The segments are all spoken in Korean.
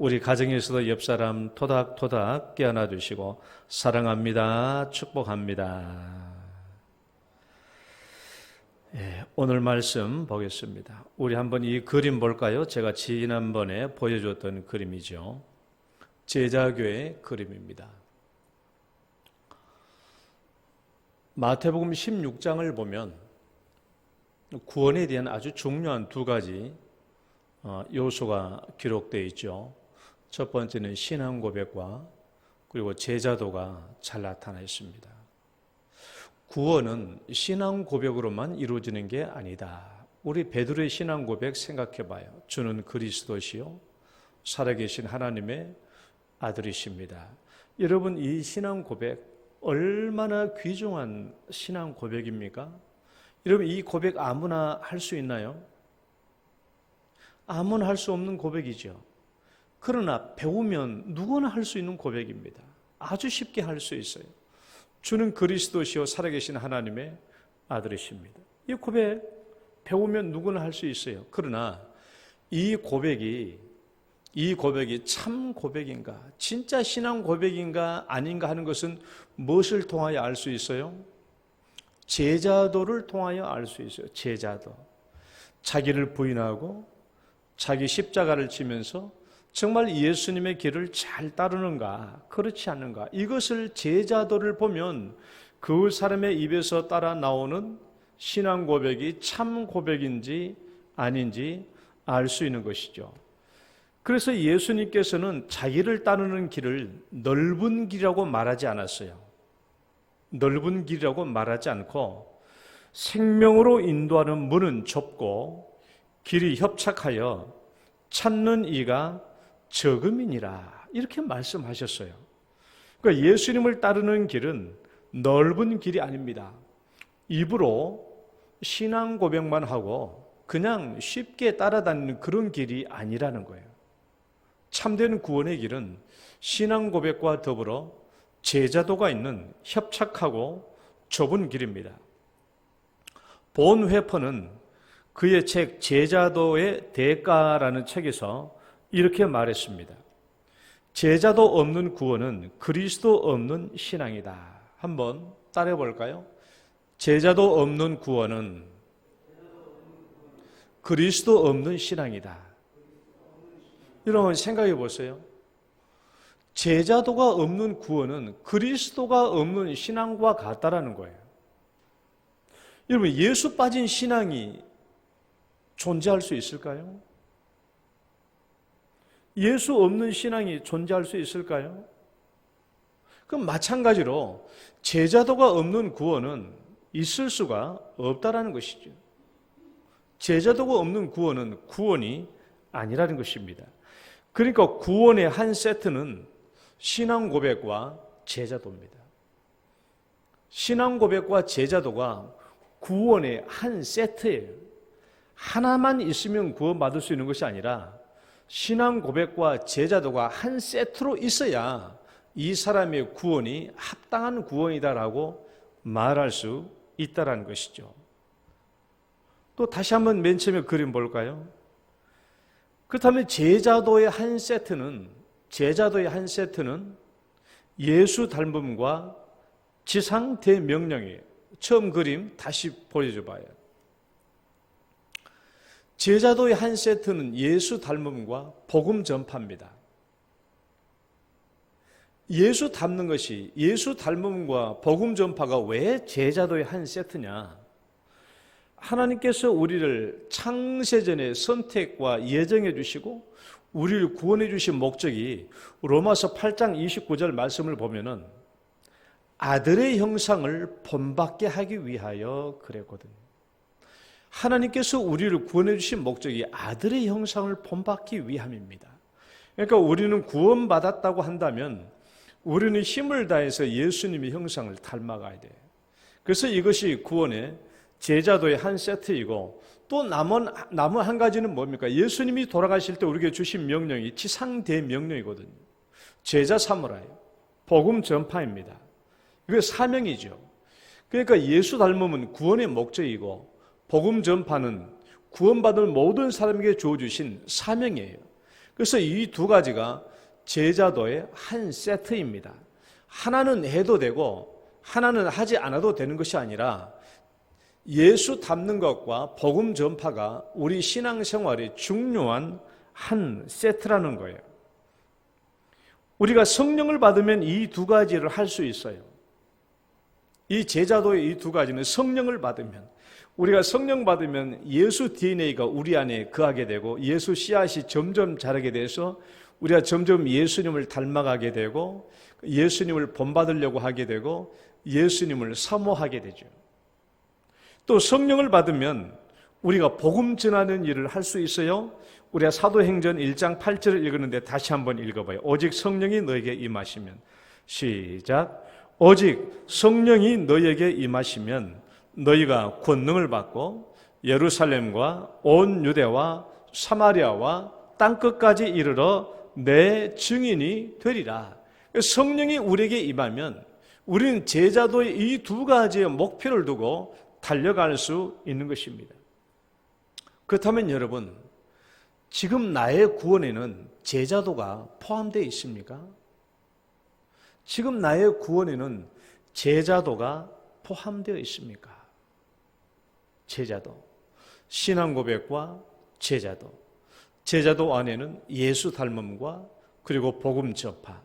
우리 가정에서도 옆사람 토닥토닥 깨어나 주시고 사랑합니다. 축복합니다. 오늘 말씀 보겠습니다. 우리 한번 이 그림 볼까요? 제가 지난번에 보여줬던 그림이죠. 제자교의 그림입니다. 마태복음 16장을 보면 구원에 대한 아주 중요한 두 가지 요소가 기록되어 있죠. 첫 번째는 신앙 고백과 그리고 제자도가 잘 나타나 있습니다. 구원은 신앙 고백으로만 이루어지는 게 아니다. 우리 베드로의 신앙 고백 생각해 봐요. 주는 그리스도시요 살아계신 하나님의 아들이십니다. 여러분, 이 신앙 고백 얼마나 귀중한 신앙 고백입니까? 여러분, 이 고백 아무나 할 수 있나요? 아무나 할 수 없는 고백이죠. 그러나 배우면 누구나 할 수 있는 고백입니다. 아주 쉽게 할 수 있어요. 주는 그리스도시요 살아계신 하나님의 아들이십니다. 이 고백 배우면 누구나 할 수 있어요. 그러나 이 고백이 참 고백인가, 진짜 신앙 고백인가 아닌가 하는 것은 무엇을 통하여 알 수 있어요? 제자도를 통하여 알 수 있어요. 제자도. 자기를 부인하고 자기 십자가를 지면서 정말 예수님의 길을 잘 따르는가, 그렇지 않는가, 이것을 제자도를 보면 그 사람의 입에서 따라 나오는 신앙 고백이 참 고백인지 아닌지 알 수 있는 것이죠. 그래서 예수님께서는 자기를 따르는 길을 넓은 길이라고 말하지 않았어요. 넓은 길이라고 말하지 않고 생명으로 인도하는 문은 좁고 길이 협착하여 찾는 이가 적음이니라, 이렇게 말씀하셨어요. 그러니까 예수님을 따르는 길은 넓은 길이 아닙니다. 입으로 신앙 고백만 하고 그냥 쉽게 따라다니는 그런 길이 아니라는 거예요. 참된 구원의 길은 신앙 고백과 더불어 제자도가 있는 협착하고 좁은 길입니다. 본 회퍼는 그의 책 제자도의 대가라는 책에서 이렇게 말했습니다. 제자도 없는 구원은 그리스도 없는 신앙이다. 한번 따라해 볼까요? 제자도 없는 구원은 그리스도 없는 신앙이다. 여러분 생각해 보세요. 제자도가 없는 구원은 그리스도가 없는 신앙과 같다라는 거예요. 여러분, 예수 빠진 신앙이 존재할 수 있을까요? 예수 없는 신앙이 존재할 수 있을까요? 그럼 마찬가지로 제자도가 없는 구원은 있을 수가 없다라는 것이죠. 제자도가 없는 구원은 구원이 아니라는 것입니다. 그러니까 구원의 한 세트는 신앙 고백과 제자도입니다. 신앙 고백과 제자도가 구원의 한 세트예요. 하나만 있으면 구원받을 수 있는 것이 아니라 신앙 고백과 제자도가 한 세트로 있어야 이 사람의 구원이 합당한 구원이다라고 말할 수 있다라는 것이죠. 또 다시 한번 맨 처음에 그림 볼까요? 그렇다면 제자도의 한 세트는 예수 닮음과 지상 대명령이에요. 처음 그림 다시 보여줘 봐요. 제자도의 한 세트는 예수 닮음과 복음 전파입니다. 예수 닮는 것이, 예수 닮음과 복음 전파가 왜 제자도의 한 세트냐? 하나님께서 우리를 창세전에 선택과 예정해 주시고 우리를 구원해 주신 목적이 로마서 8장 29절 말씀을 보면은 아들의 형상을 본받게 하기 위하여 그랬거든요. 하나님께서 우리를 구원해 주신 목적이 아들의 형상을 본받기 위함입니다. 그러니까 우리는 구원받았다고 한다면 우리는 힘을 다해서 예수님의 형상을 닮아가야 돼요. 그래서 이것이 구원의 제자도의 한 세트이고, 또 남은 한 가지는 뭡니까? 예수님이 돌아가실 때 우리에게 주신 명령이 지상대명령이거든요. 제자 삼으라요. 복음 전파입니다. 이게 사명이죠. 그러니까 예수 닮음은 구원의 목적이고 복음 전파는 구원받은 모든 사람에게 주어주신 사명이에요. 그래서 이 두 가지가 제자도의 한 세트입니다. 하나는 해도 되고 하나는 하지 않아도 되는 것이 아니라 예수 닮는 것과 복음 전파가 우리 신앙생활의 중요한 한 세트라는 거예요. 우리가 성령을 받으면 이 두 가지를 할 수 있어요. 이 제자도의 이 두 가지는 성령을 받으면, 우리가 성령 받으면 예수 DNA가 우리 안에 거하게 되고 예수 씨앗이 점점 자라게 돼서 우리가 점점 예수님을 닮아가게 되고 예수님을 본받으려고 하게 되고 예수님을 사모하게 되죠. 또 성령을 받으면 우리가 복음 전하는 일을 할 수 있어요. 우리가 사도행전 1장 8절을 읽었는데 다시 한번 읽어봐요. 오직 성령이 너에게 임하시면, 시작. 오직 성령이 너에게 임하시면 너희가 권능을 받고 예루살렘과 온 유대와 사마리아와 땅끝까지 이르러 내 증인이 되리라. 성령이 우리에게 임하면 우리는 제자도의 이 두 가지의 목표를 두고 달려갈 수 있는 것입니다. 그렇다면 여러분, 지금 나의 구원에는 제자도가 포함되어 있습니까? 지금 나의 구원에는 제자도가 포함되어 있습니까? 제자도, 신앙 고백과 제자도, 제자도 안에는 예수 닮음과 그리고 복음 전파,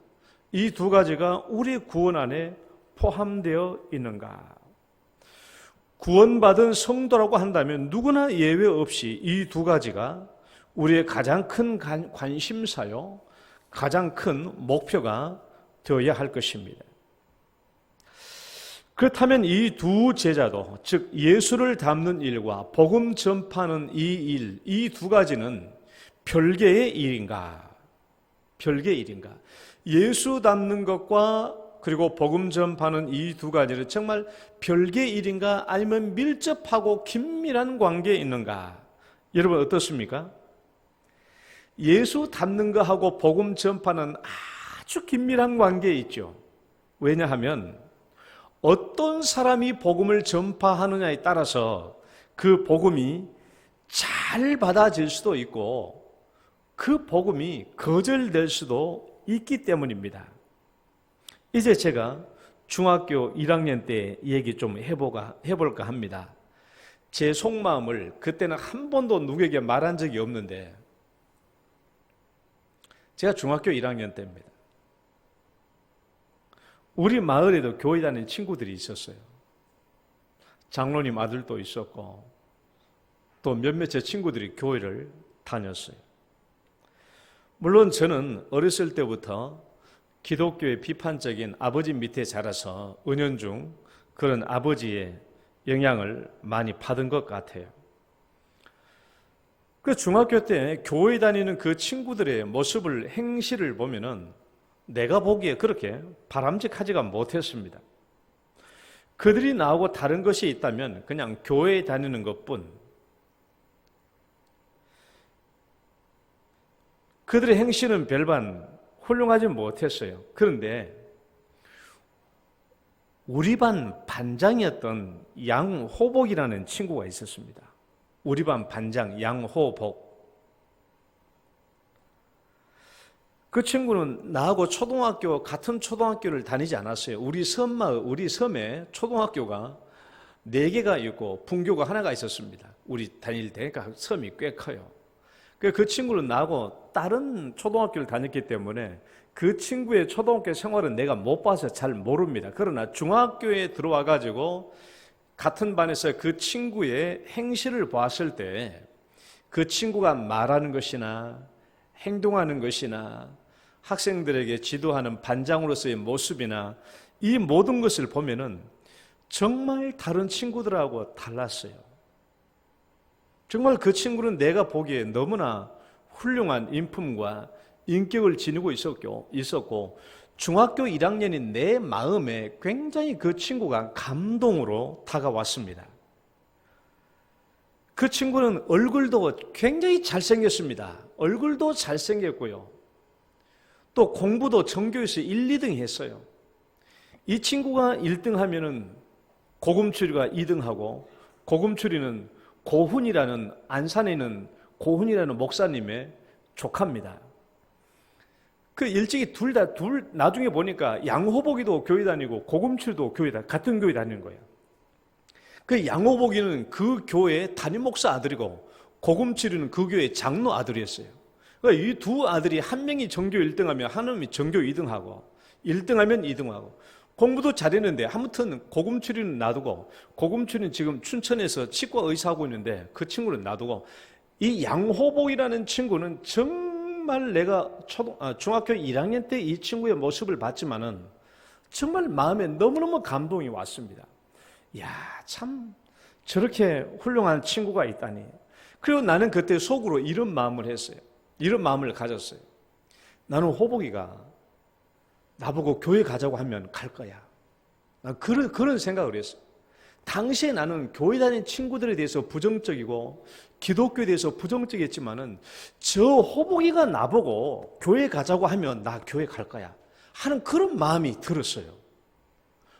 이 두 가지가 우리 구원 안에 포함되어 있는가? 구원받은 성도라고 한다면 누구나 예외 없이 이 두 가지가 우리의 가장 큰 관심사요, 가장 큰 목표가 되어야 할 것입니다. 그렇다면 이 두 제자도, 즉 예수를 닮는 일과 복음 전파하는 이 일, 이 두 가지는 별개의 일인가? 별개의 일인가? 예수 닮는 것과 그리고 복음 전파하는 이 두 가지는 정말 별개의 일인가? 아니면 밀접하고 긴밀한 관계에 있는가? 여러분 어떻습니까? 예수 닮는 것하고 복음 전파는 아주 긴밀한 관계에 있죠. 왜냐하면 어떤 사람이 복음을 전파하느냐에 따라서 그 복음이 잘 받아질 수도 있고 그 복음이 거절될 수도 있기 때문입니다. 이제 제가 중학교 1학년 때 얘기 좀 해볼까 합니다. 제 속마음을 그때는 한 번도 누구에게 말한 적이 없는데 제가 중학교 1학년 때입니다. 우리 마을에도 교회 다니는 친구들이 있었어요. 장로님 아들도 있었고 또 몇몇 제 친구들이 교회를 다녔어요. 물론 저는 어렸을 때부터 기독교의 비판적인 아버지 밑에 자라서 은연중 그런 아버지의 영향을 많이 받은 것 같아요. 그 중학교 때 교회 다니는 그 친구들의 모습을, 행실을 보면은 내가 보기에 그렇게 바람직하지가 못했습니다. 그들이 나하고 다른 것이 있다면 그냥 교회에 다니는 것뿐. 그들의 행실은 별반 훌륭하지 못했어요. 그런데 우리 반 반장이었던 양호복이라는 친구가 있었습니다. 우리 반 반장 양호복. 그 친구는 나하고 초등학교 같은 초등학교를 다니지 않았어요. 우리 섬에 초등학교가 4개가 있고 분교가 하나가 있었습니다. 우리 다닐 때 섬이 꽤 커요. 그 친구는 나하고 다른 초등학교를 다녔기 때문에 그 친구의 초등학교 생활은 내가 못 봐서 잘 모릅니다. 그러나 중학교에 들어와 가지고 같은 반에서 그 친구의 행실을 봤을 때 그 친구가 말하는 것이나 행동하는 것이나 학생들에게 지도하는 반장으로서의 모습이나 이 모든 것을 보면은 정말 다른 친구들하고 달랐어요. 정말 그 친구는 내가 보기에 너무나 훌륭한 인품과 인격을 지니고 있었고 중학교 1학년인 내 마음에 굉장히 그 친구가 감동으로 다가왔습니다. 그 친구는 얼굴도 굉장히 잘생겼습니다. 얼굴도 잘생겼고요. 또 공부도 전교에서 1, 2등 했어요. 이 친구가 1등 하면은 고금추리가 2등하고 고금추리는 고훈이라는 안산에 있는 고훈이라는 목사님의 조카입니다. 그 일찍이 나중에 보니까 양호복이도 교회 다니고 고금칠도 같은 교회 다니는 거예요. 그 양호복이는 그 교회의 담임 목사 아들이고 고금칠이는 그 교회의 장로 아들이었어요. 그러니까 이 두 아들이 한 명이 전교 1등하면 한 놈이 전교 2등하고 1등하면 2등하고 공부도 잘했는데 아무튼 고금칠이는 놔두고 고금칠이는 지금 춘천에서 치과 의사하고 있는데 그 친구는 놔두고 이 양호복이라는 친구는 정말 내가 중학교 1학년 때 이 친구의 모습을 봤지만은 정말 마음에 너무너무 감동이 왔습니다. 이야, 참 저렇게 훌륭한 친구가 있다니. 그리고 나는 그때 속으로 이런 마음을 했어요. 이런 마음을 가졌어요. 나는 호복이가 나보고 교회 가자고 하면 갈 거야. 그런 생각을 했어요. 당시에 나는 교회 다니는 친구들에 대해서 부정적이고 기독교에 대해서 부정적이었지만은 저 호복이가 나보고 교회 가자고 하면 나 교회 갈 거야 하는 그런 마음이 들었어요.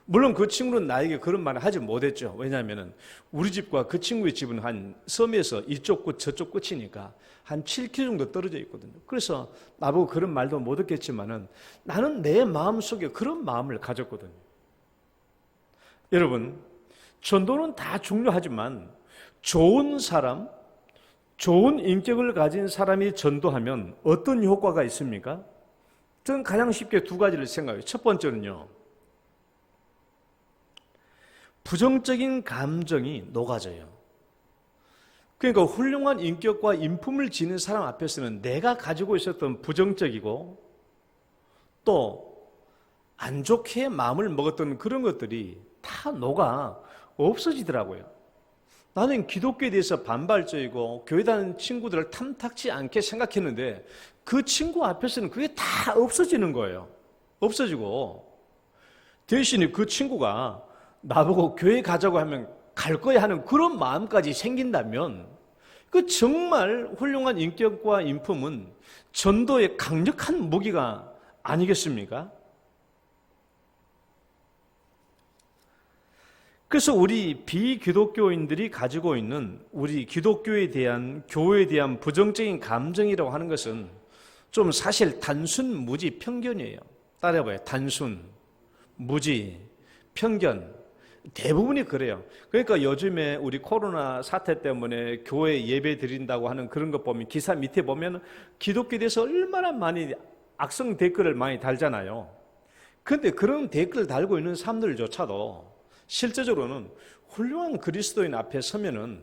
물론 그 친구는 나에게 그런 말을 하지 못했죠. 왜냐하면 우리 집과 그 친구의 집은 한 섬에서 이쪽 끝 저쪽 끝이니까 한 7km 정도 떨어져 있거든요. 그래서 나보고 그런 말도 못 했겠지만은 나는 내 마음속에 그런 마음을 가졌거든요. 여러분, 전도는 다 중요하지만 좋은 사람, 좋은 인격을 가진 사람이 전도하면 어떤 효과가 있습니까? 저는 가장 쉽게 두 가지를 생각해요. 첫 번째는요, 부정적인 감정이 녹아져요. 그러니까 훌륭한 인격과 인품을 지닌 사람 앞에서는 내가 가지고 있었던 부정적이고 또 안 좋게 마음을 먹었던 그런 것들이 다 녹아 없어지더라고요. 나는 기독교에 대해서 반발적이고 교회 다니는 친구들을 탐탁지 않게 생각했는데 그 친구 앞에서는 그게 다 없어지는 거예요. 없어지고 대신에 그 친구가 나보고 교회 가자고 하면 갈 거야 하는 그런 마음까지 생긴다면 그 정말 훌륭한 인격과 인품은 전도의 강력한 무기가 아니겠습니까? 그래서 우리 비기독교인들이 가지고 있는 우리 기독교에 대한 교회에 대한 부정적인 감정이라고 하는 것은 좀 사실 단순 무지 편견이에요. 따라해봐요. 단순 무지 편견. 대부분이 그래요. 그러니까 요즘에 우리 코로나 사태 때문에 교회 예배 드린다고 하는 그런 것 보면 기사 밑에 보면 기독교에 대해서 얼마나 많이 악성 댓글을 많이 달잖아요. 그런데 그런 댓글을 달고 있는 사람들조차도 실제적으로는 훌륭한 그리스도인 앞에 서면은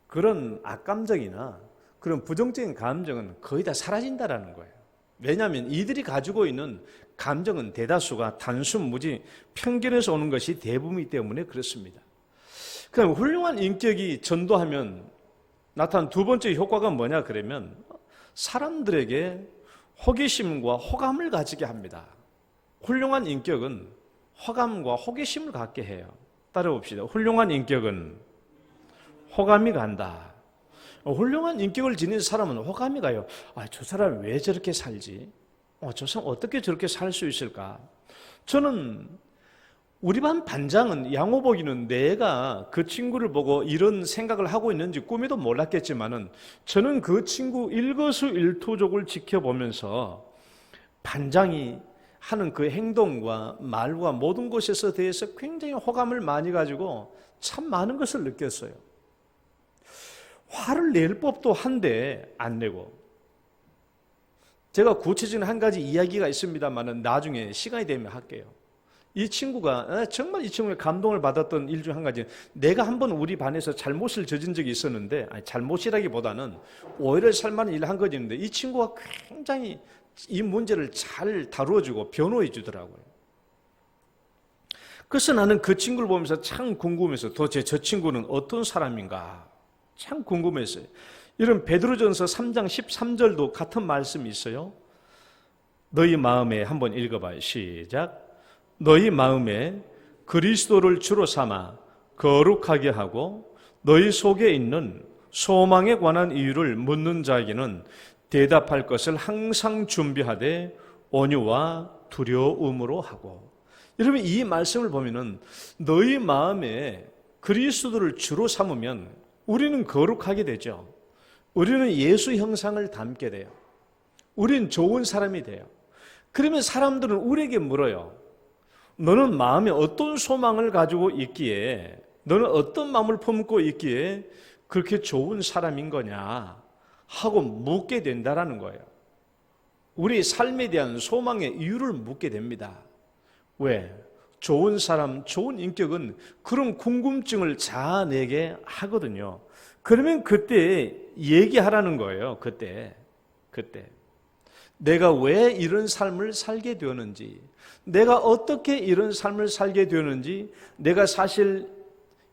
그런 악감정이나 그런 부정적인 감정은 거의 다 사라진다라는 거예요. 왜냐하면 이들이 가지고 있는 감정은 대다수가 단순 무지 편견에서 오는 것이 대부분이기 때문에 그렇습니다. 그럼 훌륭한 인격이 전도하면 나타난 두 번째 효과가 뭐냐 그러면 사람들에게 호기심과 호감을 가지게 합니다. 훌륭한 인격은 호감과 호기심을 갖게 해요. 따라봅시다. 훌륭한 인격은 호감이 간다. 훌륭한 인격을 지닌 사람은 호감이 가요. 저 사람이 왜 저렇게 살지? 저 사람 어떻게 저렇게 살 수 있을까? 저는 우리 반 반장은 양호복이는 내가 그 친구를 보고 이런 생각을 하고 있는지 꿈에도 몰랐겠지만은 저는 그 친구 일거수일투족을 지켜보면서 반장이 하는 그 행동과 말과 모든 것에 대해서 굉장히 호감을 많이 가지고 참 많은 것을 느꼈어요. 화를 낼 법도 한데 안 내고, 제가 구체적인 한 가지 이야기가 있습니다만 나중에 시간이 되면 할게요. 이 친구가 정말 이 친구의 감동을 받았던 일 중 한 가지, 내가 한번 우리 반에서 잘못을 저진 적이 있었는데, 잘못이라기보다는 오해를 살 만한 일을 한 것이 있는데 이 친구가 굉장히 이 문제를 잘 다루어주고 변호해 주더라고요. 그래서 나는 그 친구를 보면서 참 궁금해서 도대체 저 친구는 어떤 사람인가 참 궁금했어요. 이런 베드로전서 3장 13절도 같은 말씀이 있어요. 너희 마음에 한번 읽어봐요. 시작. 너희 마음에 그리스도를 주로 삼아 거룩하게 하고 너희 속에 있는 소망에 관한 이유를 묻는 자에게는 대답할 것을 항상 준비하되 온유와 두려움으로 하고. 여러분 이 말씀을 보면은 너희 마음에 그리스도를 주로 삼으면 우리는 거룩하게 되죠. 우리는 예수 형상을 담게 돼요. 우리는 좋은 사람이 돼요. 그러면 사람들은 우리에게 물어요. 너는 마음에 어떤 소망을 가지고 있기에, 너는 어떤 마음을 품고 있기에 그렇게 좋은 사람인 거냐 하고 묻게 된다라는 거예요. 우리 삶에 대한 소망의 이유를 묻게 됩니다. 왜? 좋은 사람, 좋은 인격은 그런 궁금증을 자아내게 하거든요. 그러면 그때 얘기하라는 거예요. 그때 내가 왜 이런 삶을 살게 되었는지, 내가 어떻게 이런 삶을 살게 되었는지, 내가 사실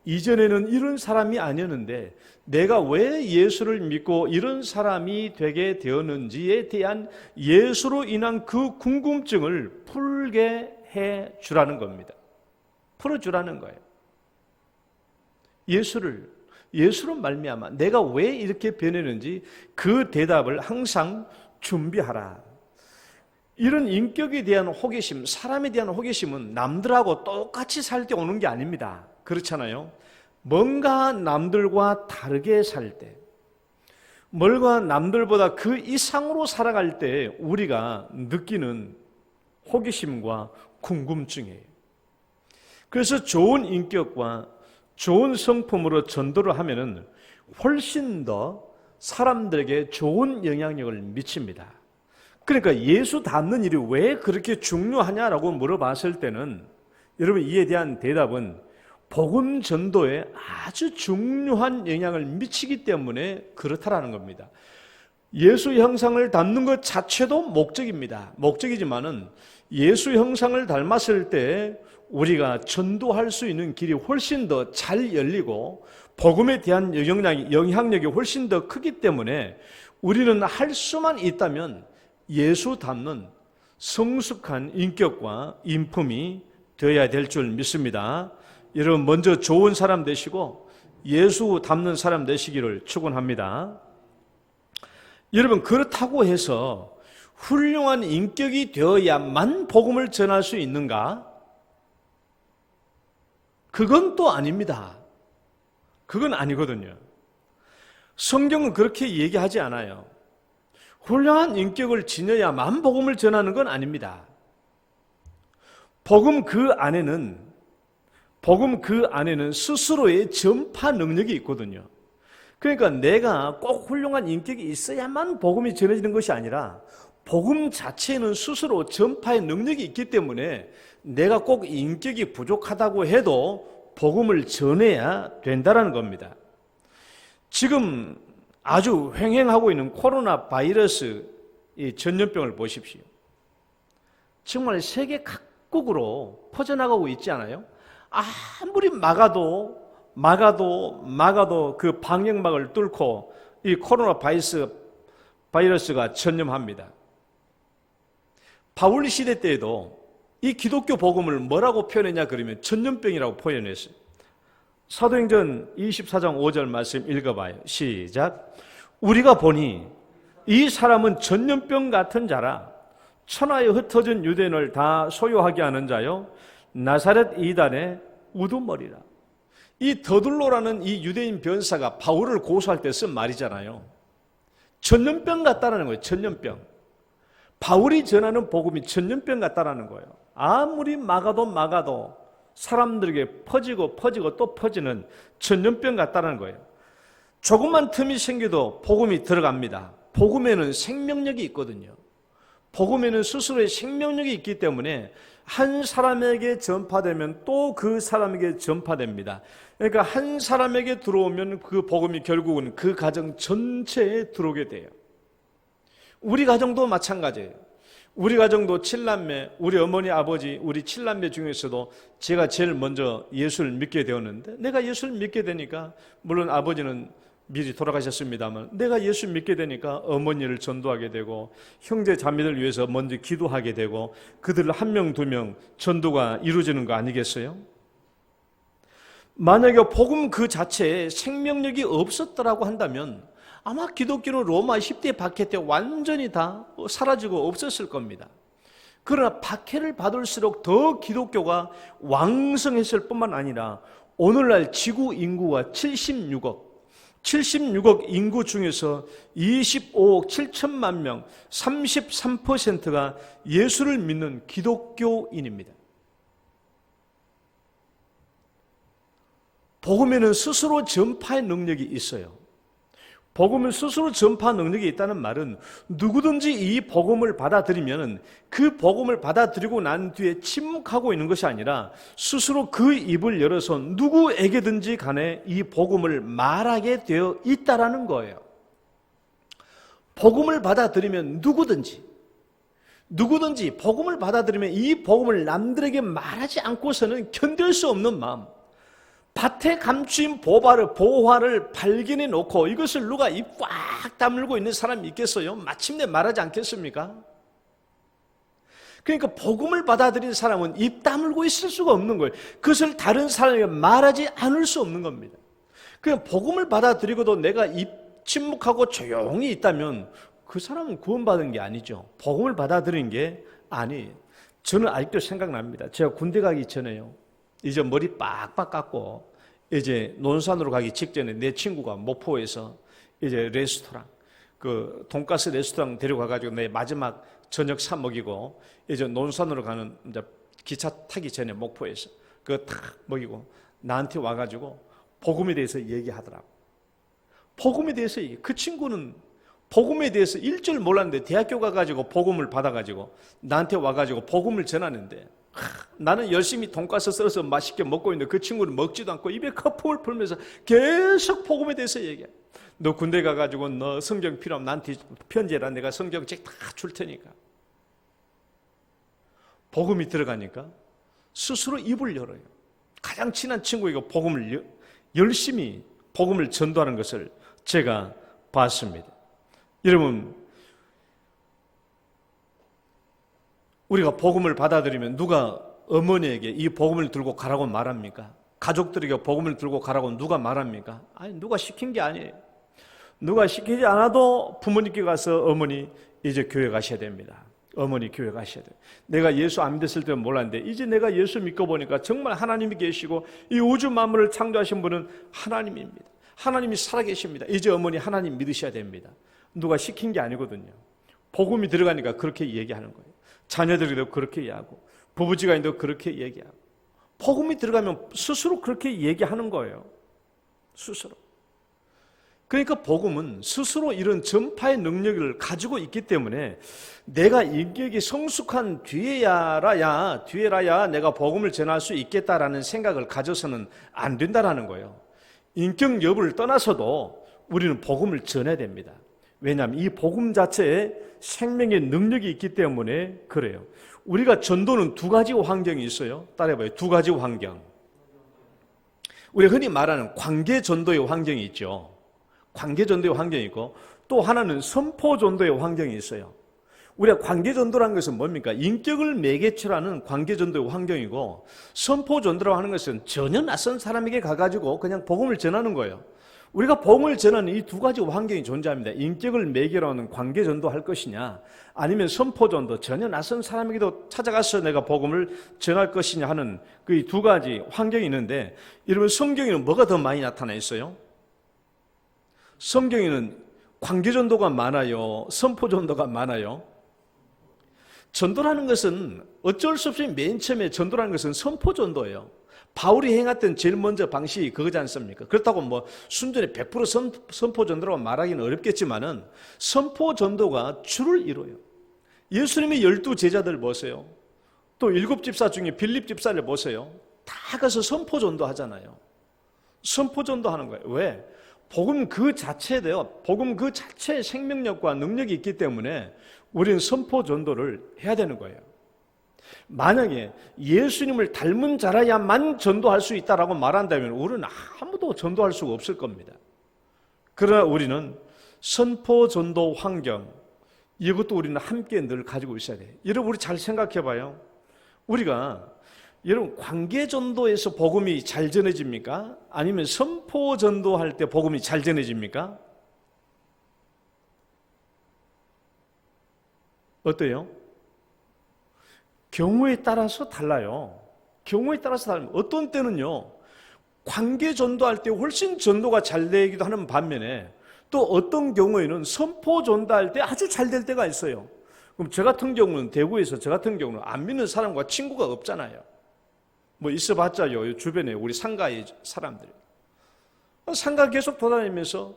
이전에는 이런 사람이 아니었는데 내가 왜 예수를 믿고 이런 사람이 되게 되었는지에 대한 예수로 인한 그 궁금증을 풀게 해 주라는 겁니다. 풀어주라는 거예요. 예수로 말미암아 내가 왜 이렇게 변했는지 그 대답을 항상 준비하라. 이런 인격에 대한 호기심, 사람에 대한 호기심은 남들하고 똑같이 살 때 오는 게 아닙니다. 그렇잖아요. 뭔가 남들과 다르게 살 때, 뭔가 남들보다 그 이상으로 살아갈 때 우리가 느끼는 호기심과 궁금증이에요. 그래서 좋은 인격과 좋은 성품으로 전도를 하면은 훨씬 더 사람들에게 좋은 영향력을 미칩니다. 그러니까 예수 닮는 일이 왜 그렇게 중요하냐라고 물어봤을 때는 여러분 이에 대한 대답은 복음 전도에 아주 중요한 영향을 미치기 때문에 그렇다라는 겁니다. 예수 형상을 닮는 것 자체도 목적입니다. 목적이지만은 예수 형상을 닮았을 때 우리가 전도할 수 있는 길이 훨씬 더 잘 열리고 복음에 대한 영향력이 훨씬 더 크기 때문에 우리는 할 수만 있다면 예수 닮는 성숙한 인격과 인품이 되어야 될 줄 믿습니다. 여러분 먼저 좋은 사람 되시고 예수 닮는 사람 되시기를 축원합니다. 여러분 그렇다고 해서 훌륭한 인격이 되어야만 복음을 전할 수 있는가? 그건 또 아닙니다. 그건 아니거든요. 성경은 그렇게 얘기하지 않아요. 훌륭한 인격을 지녀야만 복음을 전하는 건 아닙니다. 복음 그 안에는 스스로의 전파 능력이 있거든요. 그러니까 내가 꼭 훌륭한 인격이 있어야만 복음이 전해지는 것이 아니라 복음 자체는 스스로 전파의 능력이 있기 때문에 내가 꼭 인격이 부족하다고 해도 복음을 전해야 된다는 겁니다. 지금 아주 횡행하고 있는 코로나 바이러스 이 전염병을 보십시오. 정말 세계 각국으로 퍼져나가고 있지 않아요? 아무리 막아도 그 방역막을 뚫고 이 코로나 바이러스가 전염합니다. 바울 시대 때에도 이 기독교 복음을 뭐라고 표현했냐 그러면 전염병이라고 표현했어요. 사도행전 24장 5절 말씀 읽어봐요. 시작. 우리가 보니 이 사람은 전염병 같은 자라 천하에 흩어진 유대인을 다 소유하게 하는 자요 나사렛 이단의 우두머리라. 이 더둘로라는 이 유대인 변사가 바울을 고소할 때 쓴 말이잖아요. 전염병 같다라는 거예요. 전염병. 바울이 전하는 복음이 전염병 같다라는 거예요. 아무리 막아도 사람들에게 퍼지고 또 퍼지는 전염병 같다는 거예요. 조금만 틈이 생겨도 복음이 들어갑니다. 복음에는 생명력이 있거든요. 복음에는 스스로의 생명력이 있기 때문에 한 사람에게 전파되면 또 그 사람에게 전파됩니다. 그러니까 한 사람에게 들어오면 그 복음이 결국은 그 가정 전체에 들어오게 돼요. 우리 가정도 마찬가지예요. 우리 가정도 7남매, 우리 어머니, 아버지, 우리 7남매 중에서도 제가 제일 먼저 예수를 믿게 되었는데 내가 예수를 믿게 되니까 물론 아버지는 미리 돌아가셨습니다만 내가 예수 믿게 되니까 어머니를 전도하게 되고 형제 자매들 위해서 먼저 기도하게 되고 그들 한 명 두 명 전도가 이루어지는 거 아니겠어요? 만약에 복음 그 자체에 생명력이 없었더라고 한다면 아마 기독교는 로마 10대 박해 때 완전히 다 사라지고 없었을 겁니다. 그러나 박해를 받을수록 더 기독교가 왕성했을 뿐만 아니라 오늘날 지구 인구가 76억 76억 인구 중에서 25억 7천만 명, 33%가 예수를 믿는 기독교인입니다. 복음에는 스스로 전파의 능력이 있어요. 복음은 스스로 전파 능력이 있다는 말은 누구든지 이 복음을 받아들이면 그 복음을 받아들이고 난 뒤에 침묵하고 있는 것이 아니라 스스로 그 입을 열어서 누구에게든지 간에 이 복음을 말하게 되어 있다라는 거예요. 복음을 받아들이면 누구든지 복음을 받아들이면 이 복음을 남들에게 말하지 않고서는 견딜 수 없는 마음, 밭에 감추인 보화를 발견해 놓고 이것을 누가 입 꽉 다물고 있는 사람이 있겠어요? 마침내 말하지 않겠습니까? 그러니까 복음을 받아들인 사람은 입 다물고 있을 수가 없는 거예요. 그것을 다른 사람에게 말하지 않을 수 없는 겁니다. 그냥 복음을 받아들이고도 내가 입 침묵하고 조용히 있다면 그 사람은 구원받은 게 아니죠. 복음을 받아들인 게 아니에요. 저는 아직도 생각납니다. 제가 군대 가기 전에요, 이제 머리 빡빡 깎고 이제 논산으로 가기 직전에 내 친구가 목포에서 이제 레스토랑, 그 돈가스 레스토랑 데려가가지고 내 마지막 저녁 사 먹이고 이제 논산으로 가는 이제 기차 타기 전에 목포에서 그거 탁 먹이고 나한테 와가지고 복음에 대해서 얘기하더라고. 복음에 대해서 그 친구는 복음에 대해서 일절 몰랐는데 대학교 가가지고 복음을 받아가지고 나한테 와가지고 복음을 전하는데, 나는 열심히 돈가스 썰어서 맛있게 먹고 있는데 그 친구는 먹지도 않고 입에 거품을 풀면서 계속 복음에 대해서 얘기해. 너 군대 가가지고 너 성경 필요하면 나한테 편지해라. 내가 성경책 다 줄 테니까. 복음이 들어가니까 스스로 입을 열어요. 가장 친한 친구에게 복음을 열심히 복음을 전도하는 것을 제가 봤습니다. 여러분, 우리가 복음을 받아들이면 누가 어머니에게 이 복음을 들고 가라고 말합니까? 가족들에게 복음을 들고 가라고 누가 말합니까? 아니, 누가 시킨 게 아니에요. 누가 시키지 않아도 부모님께 가서 어머니 이제 교회 가셔야 됩니다. 어머니 교회 가셔야 돼요. 내가 예수 안 믿었을 때는 몰랐는데 이제 내가 예수 믿고 보니까 정말 하나님이 계시고 이 우주 만물을 창조하신 분은 하나님입니다. 하나님이 살아계십니다. 이제 어머니 하나님 믿으셔야 됩니다. 누가 시킨 게 아니거든요. 복음이 들어가니까 그렇게 얘기하는 거예요. 자녀들에게도 그렇게 얘기하고 부부지간에도 그렇게 얘기하고, 복음이 들어가면 스스로 그렇게 얘기하는 거예요. 스스로. 그러니까 복음은 스스로 이런 전파의 능력을 가지고 있기 때문에 내가 인격이 성숙한 뒤에라야 내가 복음을 전할 수 있겠다라는 생각을 가져서는 안 된다라는 거예요. 인격 여부를 떠나서도 우리는 복음을 전해야 됩니다. 왜냐하면 이 복음 자체에 생명의 능력이 있기 때문에 그래요. 우리가 전도는 두 가지 환경이 있어요. 따라해봐요. 두 가지 환경. 우리가 흔히 말하는 관계 전도의 환경이 있죠. 관계 전도의 환경이 있고, 또 하나는 선포 전도의 환경이 있어요. 우리가 관계 전도라는 것은 뭡니까? 인격을 매개체로 하는 관계 전도의 환경이고, 선포 전도라고 하는 것은 전혀 낯선 사람에게 가가지고 그냥 복음을 전하는 거예요. 우리가 복음을 전하는 이 두 가지 환경이 존재합니다. 인격을 매개로 하는 관계 전도할 것이냐, 아니면 선포 전도, 전혀 낯선 사람에게도 찾아가서 내가 복음을 전할 것이냐 하는 그 두 가지 환경이 있는데, 여러분 성경에는 뭐가 더 많이 나타나 있어요? 성경에는 관계 전도가 많아요? 선포 전도가 많아요? 전도라는 것은 어쩔 수 없이 맨 처음에 전도라는 것은 선포 전도예요. 바울이 행했던 제일 먼저 방식이 그거지 않습니까? 그렇다고 뭐 순전히 100% 선포 전도라고 말하기는 어렵겠지만은 선포 전도가 주를 이뤄요. 예수님의 12 제자들 보세요. 또 7 집사 중에 빌립 집사를 보세요. 다 가서 선포 전도 하잖아요. 선포 전도 하는 거예요. 왜? 복음 그 자체에요. 복음 그 자체의 생명력과 능력이 있기 때문에 우리는 선포 전도를 해야 되는 거예요. 만약에 예수님을 닮은 자라야만 전도할 수 있다라고 말한다면 우리는 아무도 전도할 수가 없을 겁니다. 그러나 우리는 선포 전도 환경, 이것도 우리는 함께 늘 가지고 있어야 돼요. 여러분, 우리 잘 생각해 봐요. 우리가 여러분 관계 전도에서 복음이 잘 전해집니까? 아니면 선포 전도할 때 복음이 잘 전해집니까? 어때요? 경우에 따라서 달라요. 경우에 따라서 달라요. 어떤 때는요, 관계 전도할 때 훨씬 전도가 잘 되기도 하는 반면에 또 어떤 경우에는 선포 전도할 때 아주 잘 될 때가 있어요. 그럼 저 같은 경우는 대구에서 저 같은 경우는 안 믿는 사람과 친구가 없잖아요. 뭐 있어봤자요. 주변에 우리 상가의 사람들. 상가 계속 돌아다니면서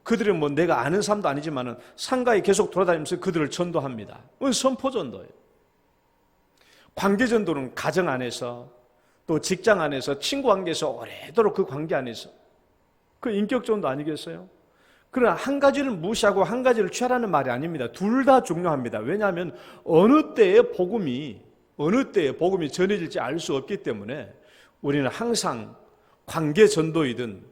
그들은 뭐 내가 아는 사람도 아니지만은 상가에 계속 돌아다니면서 그들을 전도합니다. 그건 선포 전도예요. 관계 전도는 가정 안에서 또 직장 안에서 친구 관계에서 오래도록 그 관계 안에서 그 인격 전도 아니겠어요? 그러나 한 가지를 무시하고 한 가지를 취하라는 말이 아닙니다. 둘 다 중요합니다. 왜냐하면 어느 때에 복음이 전해질지 알 수 없기 때문에 우리는 항상 관계 전도이든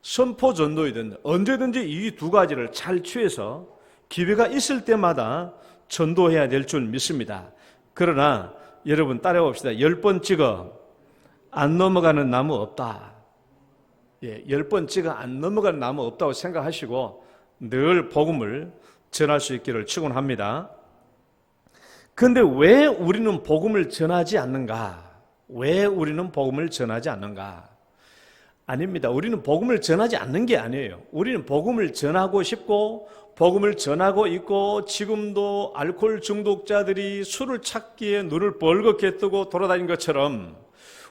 선포 전도이든 언제든지 이 두 가지를 잘 취해서 기회가 있을 때마다 전도해야 될 줄 믿습니다. 그러나 여러분 따라해봅시다. 10번 찍어 안 넘어가는 나무 없다. 10번 찍어 안 넘어가는 나무 없다고 생각하시고 늘 복음을 전할 수 있기를 축원합니다. 그런데 왜 우리는 복음을 전하지 않는가? 왜 우리는 복음을 전하지 않는가? 아닙니다. 우리는 복음을 전하지 않는 게 아니에요. 우리는 복음을 전하고 싶고 복음을 전하고 있고 지금도 알코올 중독자들이 술을 찾기에 눈을 벌겋게 뜨고 돌아다닌 것처럼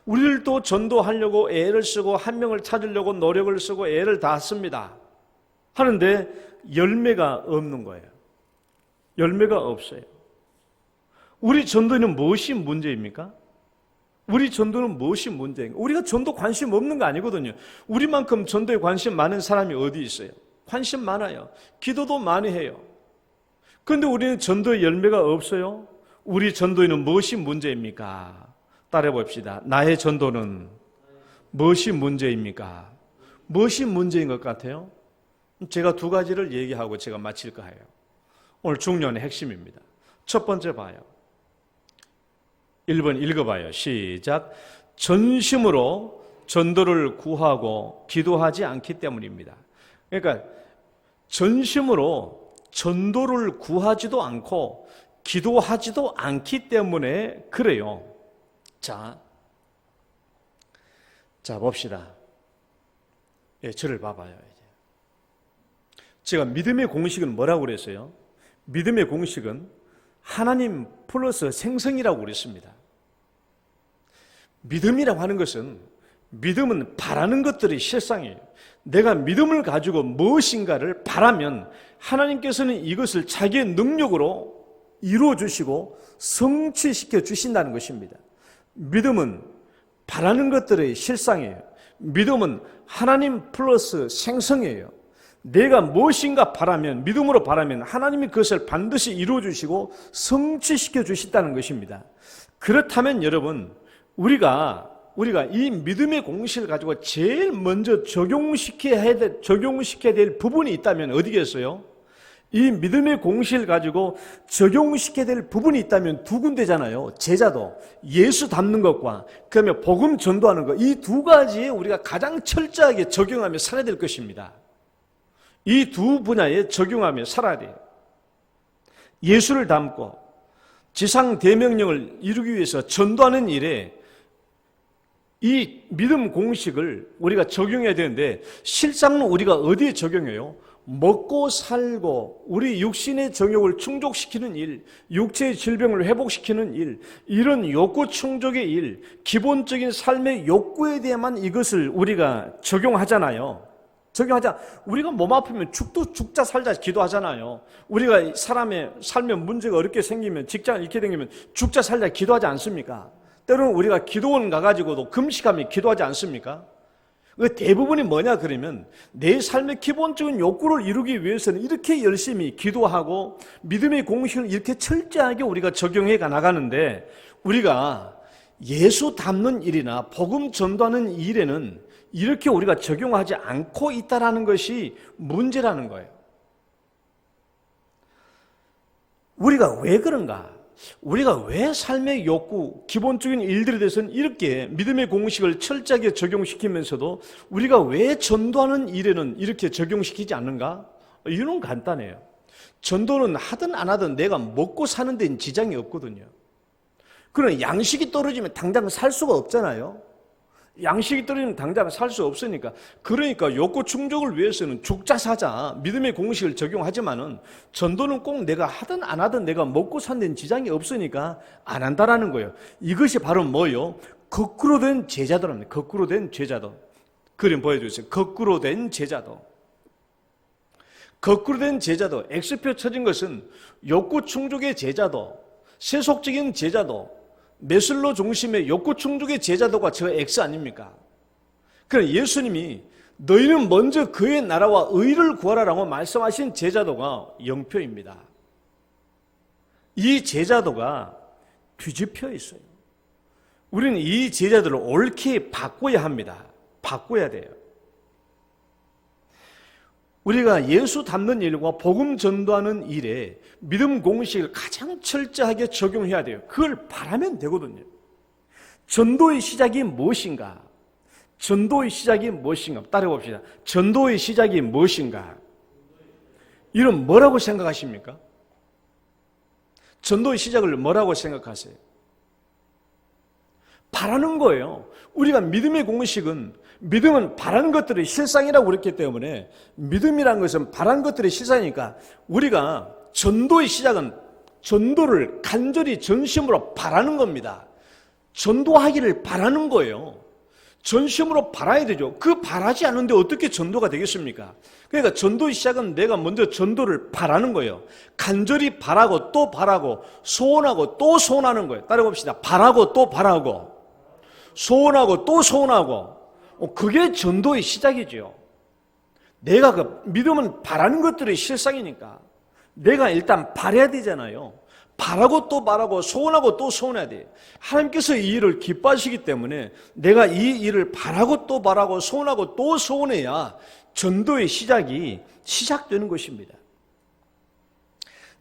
우리들도 전도하려고 애를 쓰고 한 명을 찾으려고 노력을 쓰고 애를 다 씁니다. 하는데 열매가 없는 거예요. 열매가 없어요. 우리 전도는 무엇이 문제입니까? 우리 전도는 무엇이 문제인가? 우리가 전도 관심 없는 거 아니거든요. 우리만큼 전도에 관심 많은 사람이 어디 있어요? 관심 많아요. 기도도 많이 해요. 그런데 우리는 전도에 열매가 없어요. 우리 전도에는 무엇이 문제입니까? 따라해 봅시다. 나의 전도는 무엇이 문제입니까? 무엇이 문제인 것 같아요? 제가 두 가지를 얘기하고 제가 마칠까 해요. 오늘 중요한 핵심입니다. 첫 번째 봐요. 1번 읽어봐요. 시작. 전심으로 전도를 구하고 기도하지 않기 때문입니다. 그러니까 전심으로 전도를 구하지도 않고 기도하지도 않기 때문에 그래요. 자 봅시다. 저를 봐봐요. 이제. 제가 믿음의 공식은 뭐라고 그랬어요? 믿음의 공식은 하나님 플러스 생성이라고 그랬습니다. 믿음이라고 하는 것은 믿음은 바라는 것들이 실상이에요. 내가 믿음을 가지고 무엇인가를 바라면 하나님께서는 이것을 자기의 능력으로 이루어 주시고 성취시켜 주신다는 것입니다. 믿음은 바라는 것들의 실상이에요. 믿음은 하나님 플러스 생성이에요. 내가 무엇인가 바라면, 믿음으로 바라면 하나님이 그것을 반드시 이루어 주시고 성취시켜 주신다는 것입니다. 그렇다면 여러분, 우리가 이 믿음의 공식을 가지고 제일 먼저 적용시켜야 될 부분이 있다면 어디겠어요? 이 믿음의 공식을 가지고 적용시켜야 될 부분이 있다면 두 군데잖아요. 제자도, 예수 닮는 것과 그다음에 복음 전도하는 것, 이 두 가지에 우리가 가장 철저하게 적용하며 살아야 될 것입니다. 이 두 분야에 적용하며 살아야 돼요. 예수를 닮고 지상 대명령을 이루기 위해서 전도하는 일에 이 믿음 공식을 우리가 적용해야 되는데 실상은 우리가 어디에 적용해요? 먹고 살고 우리 육신의 정욕을 충족시키는 일, 육체의 질병을 회복시키는 일, 이런 욕구 충족의 일, 기본적인 삶의 욕구에 대해만 이것을 우리가 적용하잖아요. 우리가 몸 아프면 죽자 살자 기도하잖아요. 우리가 사람의 삶에 문제가 어렵게 생기면 직장 잃게 되면 죽자 살자 기도하지 않습니까? 때로는 우리가 기도원 가가지고도 금식하며 기도하지 않습니까? 그 대부분이 뭐냐 그러면 내 삶의 기본적인 욕구를 이루기 위해서는 이렇게 열심히 기도하고 믿음의 공식을 이렇게 철저하게 우리가 적용해 나가는데 우리가 예수 닮는 일이나 복음 전도하는 일에는 이렇게 우리가 적용하지 않고 있다는 것이 문제라는 거예요. 우리가 왜 그런가? 우리가 왜 삶의 욕구, 기본적인 일들에 대해서는 이렇게 믿음의 공식을 철저하게 적용시키면서도 우리가 왜 전도하는 일에는 이렇게 적용시키지 않는가? 이유는 간단해요. 전도는 하든 안 하든 내가 먹고 사는 데는 지장이 없거든요. 그러나 양식이 떨어지면 당장 살 수가 없잖아요. 양식이 떨어지면 당장 살 수 없으니까. 그러니까 욕구 충족을 위해서는 죽자 사자 믿음의 공식을 적용하지만은 전도는 꼭 내가 하든 안 하든 내가 먹고 산 데는 지장이 없으니까 안 한다라는 거예요. 이것이 바로 뭐요? 거꾸로 된 제자도랍니다. 거꾸로 된 제자도. 그림 보여주세요. 거꾸로 된 제자도. 거꾸로 된 제자도. X표 쳐진 것은 욕구 충족의 제자도, 세속적인 제자도, 매슬로 중심의 욕구 충족의 제자도가 저 X 아닙니까? 그럼 예수님이 너희는 먼저 그의 나라와 의를 구하라라고 말씀하신 제자도가 0표입니다. 이 제자도가 뒤집혀 있어요. 우리는 이 제자들을 옳게 바꿔야 합니다. 바꿔야 돼요. 우리가 예수 닮는 일과 복음 전도하는 일에 믿음 공식을 가장 철저하게 적용해야 돼요. 그걸 바라면 되거든요. 전도의 시작이 무엇인가? 전도의 시작이 무엇인가? 따라봅시다. 전도의 시작이 무엇인가? 이런 뭐라고 생각하십니까? 전도의 시작을 뭐라고 생각하세요? 바라는 거예요. 우리가 믿음의 공식은 믿음은 바라는 것들의 실상이라고 그랬기 때문에 믿음이라는 것은 바라는 것들의 실상이니까 우리가 전도의 시작은 전도를 간절히 전심으로 바라는 겁니다. 전도하기를 바라는 거예요. 전심으로 바라야 되죠. 그 바라지 않는데 어떻게 전도가 되겠습니까? 그러니까 전도의 시작은 내가 먼저 전도를 바라는 거예요. 간절히 바라고 또 바라고 소원하고 또 소원하는 거예요. 따라봅시다. 바라고 또 바라고 소원하고 또 소원하고 그게 전도의 시작이죠. 내가 그 믿음은 바라는 것들의 실상이니까 내가 일단 바라야 되잖아요. 바라고 또 바라고 소원하고 또 소원해야 돼요. 하나님께서 이 일을 기뻐하시기 때문에 내가 이 일을 바라고 또 바라고 소원하고 또 소원해야 전도의 시작이 시작되는 것입니다.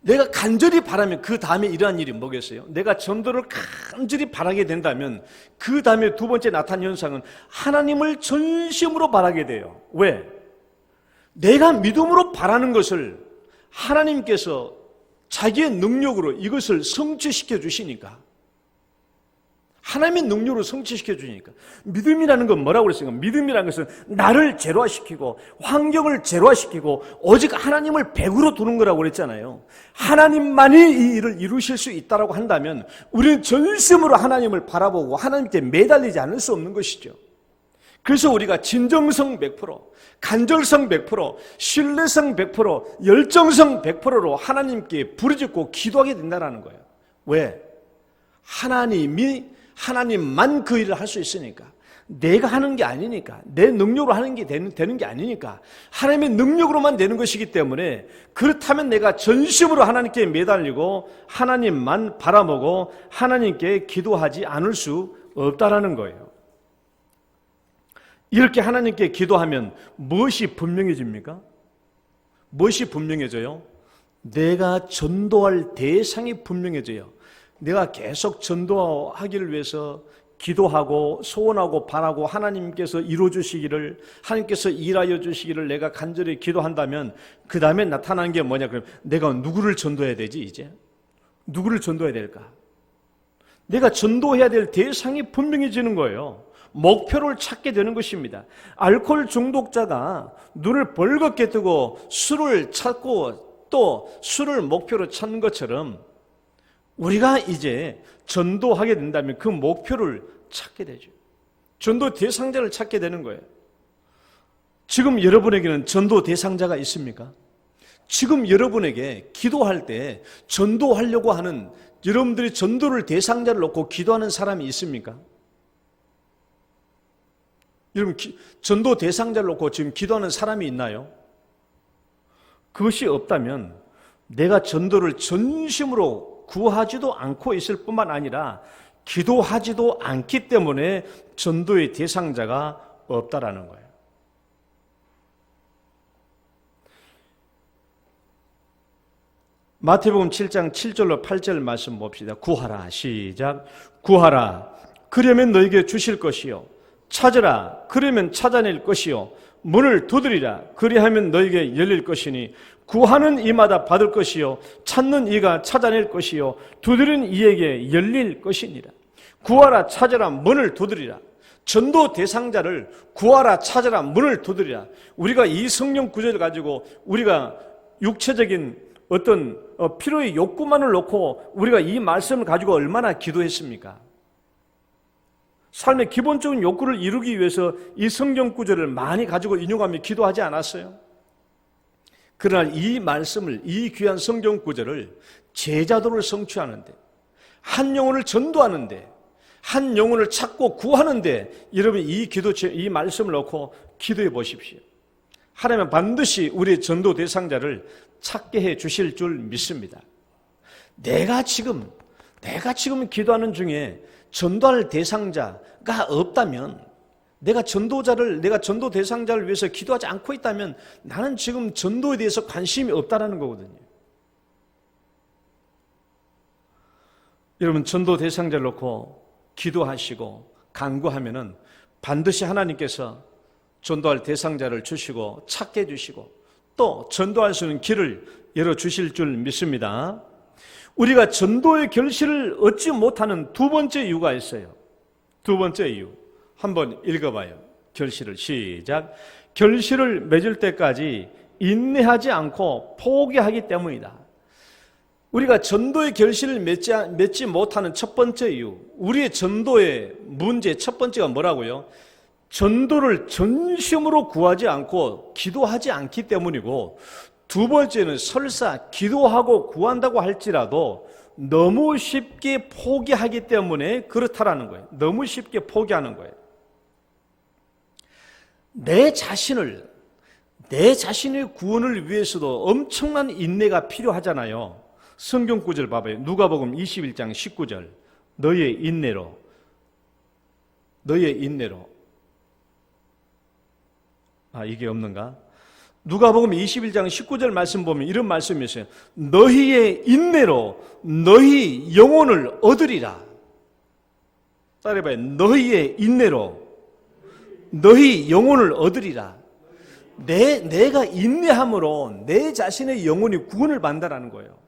내가 간절히 바라면 그 다음에 일어난 일이 뭐겠어요? 내가 전도를 간절히 바라게 된다면 그 다음에 두 번째 나타난 현상은 하나님을 전심으로 바라게 돼요. 왜? 내가 믿음으로 바라는 것을 하나님께서 자기의 능력으로 이것을 성취시켜 주시니까, 하나님의 능력으로 성취시켜 주니까. 믿음이라는 건 뭐라고 그랬습니까? 믿음이라는 것은 나를 제로화시키고 환경을 제로화시키고 오직 하나님을 100으로 두는 거라고 그랬잖아요. 하나님만이 이 일을 이루실 수 있다고 한다면 우리는 전심으로 하나님을 바라보고 하나님께 매달리지 않을 수 없는 것이죠. 그래서 우리가 진정성 100%, 간절성 100%, 신뢰성 100%, 열정성 100%로 하나님께 부르짖고 기도하게 된다는 거예요. 왜? 하나님만 그 일을 할 수 있으니까. 내가 하는 게 아니니까, 내 능력으로 하는 게 되는 게 아니니까 하나님의 능력으로만 되는 것이기 때문에, 그렇다면 내가 전심으로 하나님께 매달리고 하나님만 바라보고 하나님께 기도하지 않을 수 없다라는 거예요. 이렇게 하나님께 기도하면 무엇이 분명해집니까? 무엇이 분명해져요? 내가 전도할 대상이 분명해져요. 내가 계속 전도하기를 위해서 기도하고 소원하고 바라고 하나님께서 이루어주시기를, 하나님께서 일하여 주시기를 내가 간절히 기도한다면 그 다음에 나타나는 게 뭐냐? 그럼 내가 누구를 전도해야 되지? 이제 누구를 전도해야 될까? 내가 전도해야 될 대상이 분명해지는 거예요. 목표를 찾게 되는 것입니다. 알코올 중독자가 눈을 벌겋게 뜨고 술을 찾고 또 술을 목표로 찾는 것처럼 우리가 이제 전도하게 된다면 그 목표를 찾게 되죠. 전도 대상자를 찾게 되는 거예요. 지금 여러분에게는 전도 대상자가 있습니까? 지금 여러분에게 기도할 때 전도하려고 하는, 여러분들이 전도를 대상자를 놓고 기도하는 사람이 있습니까? 여러분, 전도 대상자를 놓고 지금 기도하는 사람이 있나요? 그것이 없다면 내가 전도를 전심으로 구하지도 않고 있을 뿐만 아니라 기도하지도 않기 때문에 전도의 대상자가 없다라는 거예요. 마태복음 7장 7절로 8절 말씀 봅시다. 구하라, 시작. 구하라, 그러면 너에게 주실 것이요. 찾으라, 그러면 찾아낼 것이요. 문을 두드리라, 그리하면 너에게 열릴 것이니 구하는 이마다 받을 것이요, 찾는 이가 찾아낼 것이요, 두드리는 이에게 열릴 것이니라. 구하라, 찾으라, 문을 두드리라. 전도 대상자를 구하라, 찾아라, 문을 두드리라. 우리가 이 성령 구절을 가지고 우리가 육체적인 어떤 필요의 욕구만을 놓고 우리가 이 말씀을 가지고 얼마나 기도했습니까? 삶의 기본적인 욕구를 이루기 위해서 이 성경 구절을 많이 가지고 인용하며 기도하지 않았어요? 그러나 이 말씀을, 이 귀한 성경 구절을 제자도를 성취하는데, 한 영혼을 전도하는데, 한 영혼을 찾고 구하는데 여러분 이 말씀을 놓고 기도해 보십시오. 하나님은 반드시 우리의 전도 대상자를 찾게 해 주실 줄 믿습니다. 내가 지금 기도하는 중에 전도할 대상자가 없다면, 내가 전도 대상자를 위해서 기도하지 않고 있다면 나는 지금 전도에 대해서 관심이 없다라는 거거든요. 여러분, 전도 대상자를 놓고 기도하시고 간구하면은 반드시 하나님께서 전도할 대상자를 주시고 찾게 해주시고 또 전도할 수 있는 길을 열어주실 줄 믿습니다. 우리가 전도의 결실을 얻지 못하는 두 번째 이유가 있어요. 두 번째 이유 한번 읽어봐요. 결실을 시작. 결실을 맺을 때까지 인내하지 않고 포기하기 때문이다. 우리가 전도의 결실을 맺지 못하는 첫 번째 이유, 우리의 전도의 문제 첫 번째가 뭐라고요? 전도를 전심으로 구하지 않고 기도하지 않기 때문이고, 두 번째는 설사 기도하고 구한다고 할지라도 너무 쉽게 포기하기 때문에 그렇다라는 거예요. 너무 쉽게 포기하는 거예요. 내 자신의 구원을 위해서도 엄청난 인내가 필요하잖아요. 성경 구절 봐봐요. 누가복음 21장 19절. 너희의 인내로. 이게 없는가? 누가복음 21장 19절 말씀 보면 이런 말씀이 있어요. 너희의 인내로 너희 영혼을 얻으리라. 따라해봐요. 너희의 인내로 너희 영혼을 얻으리라. 내가 인내함으로 내 자신의 영혼이 구원을 받는다는 거예요.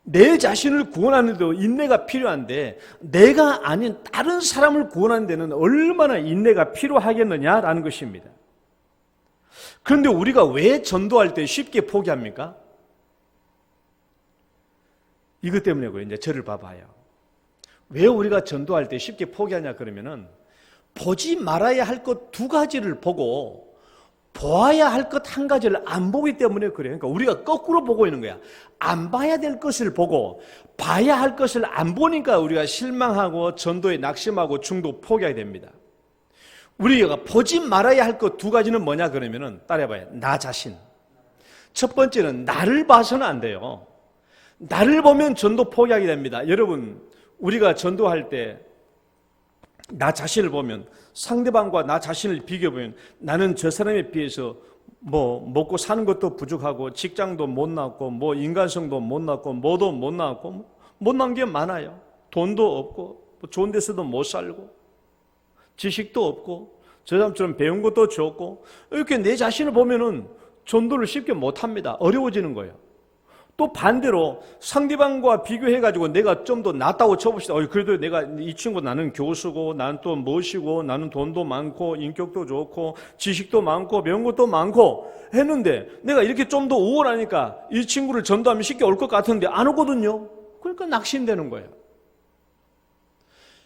내 자신을 구원하는 데도 인내가 필요한데 내가 아닌 다른 사람을 구원하는 데는 얼마나 인내가 필요하겠느냐라는 것입니다. 그런데 우리가 왜 전도할 때 쉽게 포기합니까? 이것 때문이고요. 이제 저를 봐봐요. 왜 우리가 전도할 때 쉽게 포기하냐 그러면은 보지 말아야 할 것 두 가지를 보고 보아야 할 것 한 가지를 안 보기 때문에 그래요. 그러니까 우리가 거꾸로 보고 있는 거야. 안 봐야 될 것을 보고 봐야 할 것을 안 보니까 우리가 실망하고 전도에 낙심하고 중도 포기하게 됩니다. 우리가 보지 말아야 할 것 두 가지는 뭐냐 그러면은 따라해봐요. 나 자신. 첫 번째는 나를 봐서는 안 돼요. 나를 보면 전도 포기하게 됩니다. 여러분, 우리가 전도할 때 나 자신을 보면, 상대방과 나 자신을 비교해보면 나는 저 사람에 비해서 먹고 사는 것도 부족하고 직장도 못 나왔고 인간성도 못 나왔고 뭐도 못 나왔고 못난 게 많아요. 돈도 없고 좋은 데서도 못 살고 지식도 없고 저 사람처럼 배운 것도 적고 이렇게 내 자신을 보면은 전도를 쉽게 못합니다. 어려워지는 거예요. 또 반대로 상대방과 비교해가지고 내가 좀 더 낫다고 쳐봅시다. 그래도 이 친구 나는 교수고 나는 또 멋이고 나는 돈도 많고 인격도 좋고 지식도 많고 배운 것도 많고 했는데 내가 이렇게 좀 더 우월하니까 이 친구를 전도하면 쉽게 올 것 같은데 안 오거든요. 그러니까 낙심되는 거예요.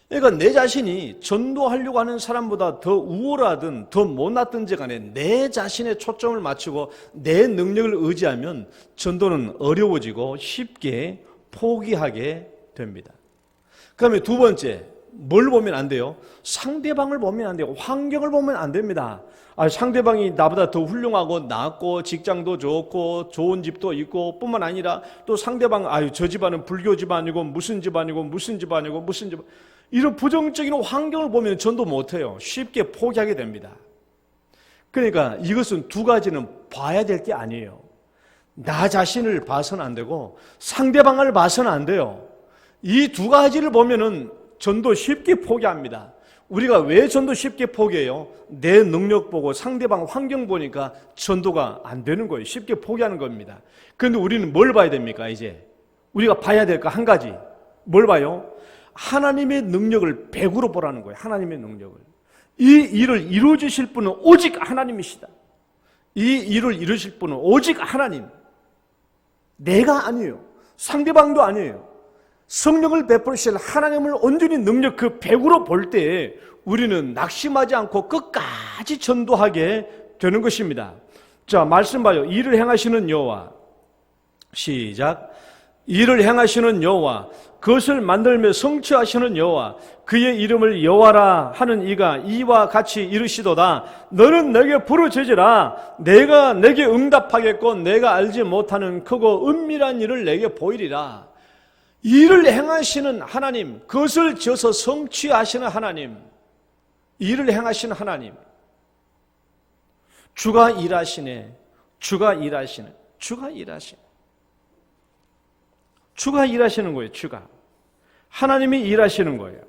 그러니까 내 자신이 전도하려고 하는 사람보다 더 우월하든 더 못났든지 간에 내 자신에 초점을 맞추고 내 능력을 의지하면 전도는 어려워지고 쉽게 포기하게 됩니다. 그다음에 두 번째, 뭘 보면 안 돼요? 상대방을 보면 안 돼요. 환경을 보면 안 됩니다. 상대방이 나보다 더 훌륭하고 낫고 직장도 좋고 좋은 집도 있고 뿐만 아니라 또 상대방 저 집안은 불교 집안이고 무슨 집안이고 이런 부정적인 환경을 보면 전도 못해요. 쉽게 포기하게 됩니다. 그러니까 이것은 두 가지는 봐야 될 게 아니에요. 나 자신을 봐서는 안 되고 상대방을 봐서는 안 돼요. 이 두 가지를 보면은 전도 쉽게 포기합니다. 우리가 왜 전도 쉽게 포기해요? 내 능력 보고 상대방 환경 보니까 전도가 안 되는 거예요. 쉽게 포기하는 겁니다. 그런데 우리는 뭘 봐야 됩니까? 이제 우리가 봐야 될 거 한 가지. 뭘 봐요? 하나님의 능력을 100으로 보라는 거예요. 하나님의 능력을. 이 일을 이루어 주실 분은 오직 하나님이시다. 이 일을 이루실 분은 오직 하나님. 내가 아니에요. 상대방도 아니에요. 성령을 베푸실 하나님을 온전히 능력 그 100으로 볼 때에 우리는 낙심하지 않고 끝까지 전도하게 되는 것입니다. 자, 말씀 봐요. 일을 행하시는 여호와. 시작. 일을 행하시는 여호와, 그것을 만들며 성취하시는 여호와, 그의 이름을 여호와라 하는 이가 이와 같이 이르시도다. 너는 내게 부르짖으라. 내가 내게 응답하겠고 내가 알지 못하는 크고 은밀한 일을 내게 보이리라. 일을 행하시는 하나님, 그것을 지어서 성취하시는 하나님, 일을 행하시는 하나님. 주가 일하시네. 주가 일하시네. 주가 일하시네. 주가 일하시는 거예요. 주가. 하나님이 일하시는 거예요.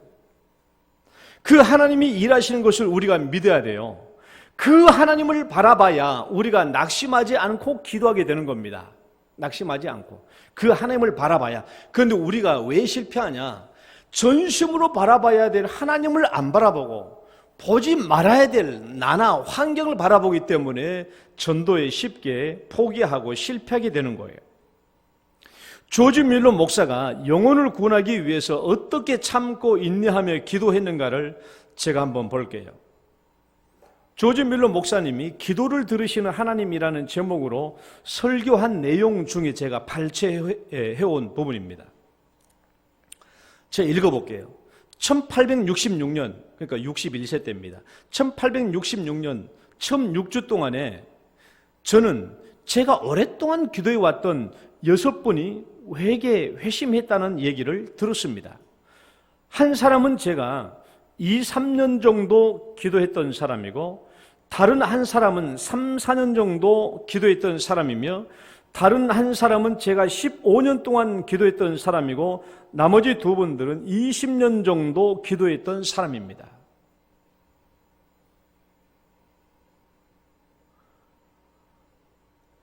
그 하나님이 일하시는 것을 우리가 믿어야 돼요. 그 하나님을 바라봐야 우리가 낙심하지 않고 기도하게 되는 겁니다. 낙심하지 않고. 그 하나님을 바라봐야. 그런데 우리가 왜 실패하냐? 전심으로 바라봐야 될 하나님을 안 바라보고 보지 말아야 될 나나 환경을 바라보기 때문에 전도에 쉽게 포기하고 실패하게 되는 거예요. 조지 밀러 목사가 영혼을 구원하기 위해서 어떻게 참고 인내하며 기도했는가를 제가 한번 볼게요. 조지 밀러 목사님이 기도를 들으시는 하나님이라는 제목으로 설교한 내용 중에 제가 발췌해온 부분입니다. 제가 읽어볼게요. 1866년, 그러니까 61세 때입니다. 1866년 처음 6주 동안에 저는 제가 오랫동안 기도해왔던 6분이 회심했다는 얘기를 들었습니다. 한 사람은 제가 2, 3년 정도 기도했던 사람이고, 다른 한 사람은 3, 4년 정도 기도했던 사람이며, 다른 한 사람은 제가 15년 동안 기도했던 사람이고, 나머지 두 분들은 20년 정도 기도했던 사람입니다.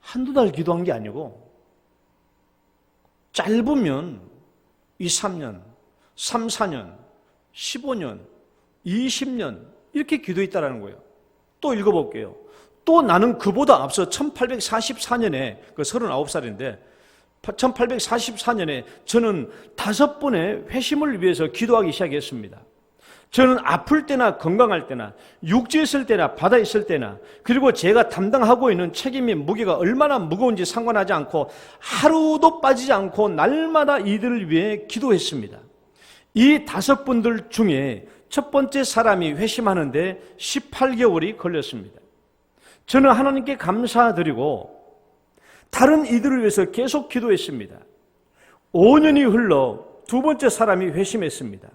한두 달 기도한 게 아니고 짧으면 2, 3년, 3, 4년, 15년, 20년 이렇게 기도했다라는 거예요. 또 읽어볼게요. 또 나는 그보다 앞서 1844년에 그 39살인데 1844년에 저는 5번의 회심을 위해서 기도하기 시작했습니다. 저는 아플 때나 건강할 때나 육지에 있을 때나 바다에 있을 때나, 그리고 제가 담당하고 있는 책임의 무게가 얼마나 무거운지 상관하지 않고 하루도 빠지지 않고 날마다 이들을 위해 기도했습니다. 이 5분들 중에 첫 번째 사람이 회심하는데 18개월이 걸렸습니다. 저는 하나님께 감사드리고 다른 이들을 위해서 계속 기도했습니다. 5년이 흘러 두 번째 사람이 회심했습니다.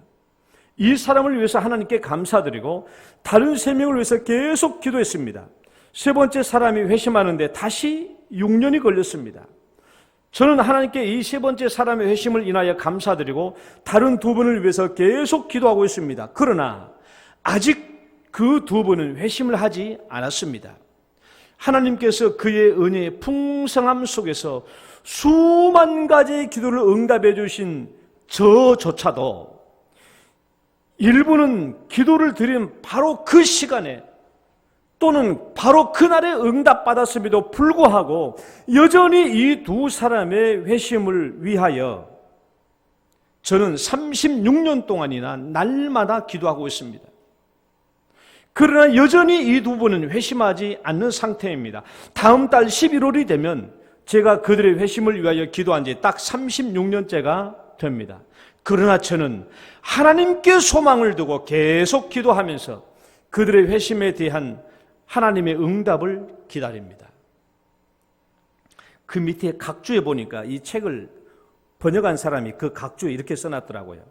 이 사람을 위해서 하나님께 감사드리고 다른 3명을 위해서 계속 기도했습니다. 세 번째 사람이 회심하는데 다시 6년이 걸렸습니다. 저는 하나님께 이 세 번째 사람의 회심을 인하여 감사드리고 다른 2분을 위해서 계속 기도하고 있습니다. 그러나 아직 그 2분은 회심을 하지 않았습니다. 하나님께서 그의 은혜의 풍성함 속에서 수만 가지의 기도를 응답해 주신 저조차도 일부는 기도를 드린 바로 그 시간에 또는 바로 그날에 응답받았음에도 불구하고 여전히 이 2 사람의 회심을 위하여 저는 36년 동안이나 날마다 기도하고 있습니다. 그러나 여전히 이 2분은 회심하지 않는 상태입니다. 다음 달 11월이 되면 제가 그들의 회심을 위하여 기도한 지 딱 36년째가 됩니다. 그러나 저는 하나님께 소망을 두고 계속 기도하면서 그들의 회심에 대한 하나님의 응답을 기다립니다. 그 밑에 각주에 보니까 이 책을 번역한 사람이 그 각주에 이렇게 써놨더라고요.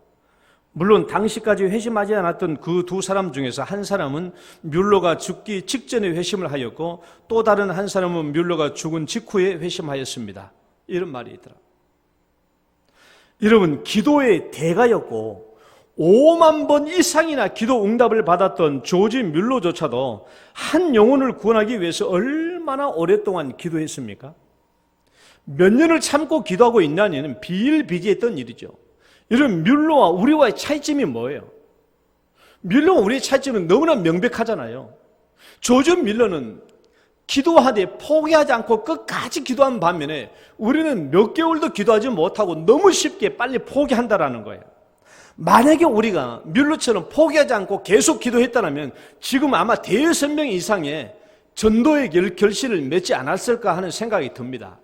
물론 당시까지 회심하지 않았던 그 2 사람 중에서 한 사람은 뮬러가 죽기 직전에 회심을 하였고 또 다른 한 사람은 뮬러가 죽은 직후에 회심하였습니다. 이런 말이 있더라고요. 여러분, 기도의 대가였고 5만 번 이상이나 기도 응답을 받았던 조지 뮬러조차도 한 영혼을 구원하기 위해서 얼마나 오랫동안 기도했습니까? 몇 년을 참고 기도하고 있냐는 비일비재했던 일이죠. 여러분, 뮬러와 우리와의 차이점이 뭐예요? 밀러와 우리의 차이점은 너무나 명백하잖아요. 조지 밀러는 기도하되 포기하지 않고 끝까지 기도한 반면에 우리는 몇 개월도 기도하지 못하고 너무 쉽게 빨리 포기한다라는 거예요. 만약에 우리가 밀러처럼 포기하지 않고 계속 기도했다면 지금 아마 대여섯 명 이상의 전도의 결실을 맺지 않았을까 하는 생각이 듭니다.